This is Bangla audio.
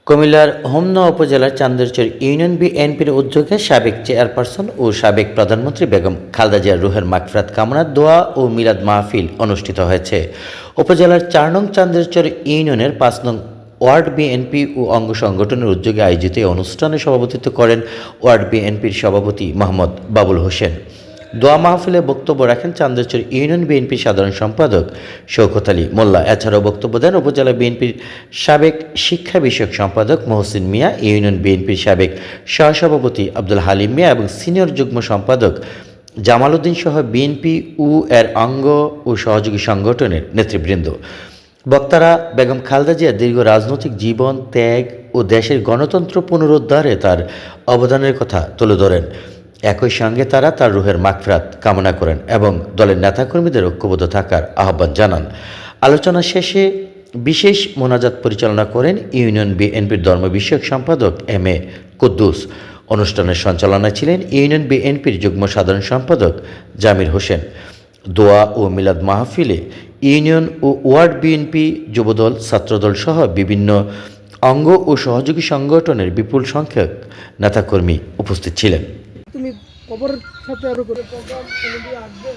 কুমিল্লার হোমনা উপজেলার চান্দেরচর ইউনিয়ন বিএনপির উদ্যোগে সাবেক চেয়ারপারসন ও সাবেক প্রধানমন্ত্রী বেগম খালেদা জিয়ার রুহের মাগফিরাত কামনার দোয়া ও মিলাদ মাহফিল অনুষ্ঠিত হয়েছে। উপজেলার ৪ নং চান্দেরচর ইউনিয়নের ৫ নং ওয়ার্ড বিএনপি ও অঙ্গ সংগঠনের উদ্যোগে আয়োজিত এই অনুষ্ঠানে সভাপতিত্ব করেন ওয়ার্ড বিএনপির সভাপতি মোহাম্মদ বাবুল হোসেন। দোয়া মাহফিলে বক্তব্য রাখেন চান্দেরচর ইউনিয়ন বিএনপির সাধারণ সম্পাদক শওকত আলী মোল্লা। এছাড়াও বক্তব্য দেন উপজেলা বিএনপির সাবেক শিক্ষা বিষয়ক সম্পাদক মহসিন মিয়া, ইউনিয়ন বিএনপির সাবেক সহসভাপতি আব্দুল হালিম মিয়া এবং সিনিয়র যুগ্ম সম্পাদক জামাল উদ্দিন সহ বিএনপি ও এর অঙ্গ ও সহযোগী সংগঠনের নেতৃবৃন্দ। বক্তারা বেগম খালেদা জিয়ার দীর্ঘ রাজনৈতিক জীবন, ত্যাগ ও দেশের গণতন্ত্র পুনরুদ্ধারে তার অবদানের কথা তুলে ধরেন। একই সঙ্গে তারা তার রুহের মাগফিরাত কামনা করেন এবং দলের নেতাকর্মীদের ঐক্যবদ্ধ থাকার আহ্বান জানান। আলোচনা শেষে বিশেষ মোনাজাত পরিচালনা করেন ইউনিয়ন বিএনপির ধর্ম বিষয়ক সম্পাদক এম এ কুদ্দুস। অনুষ্ঠানের সঞ্চালনায় ছিলেন ইউনিয়ন বিএনপির যুগ্ম সাধারণ সম্পাদক জামির হোসেন। দোয়া ও মিলাদ মাহফিলে ইউনিয়ন ও ওয়ার্ড বিএনপি, যুবদল, ছাত্রদল সহ বিভিন্ন অঙ্গ ও সহযোগী সংগঠনের বিপুল সংখ্যক নেতাকর্মী উপস্থিত ছিলেন। তুমি খবরের সাথে আরো করে প্রোগ্রাম কমিটি আসবে।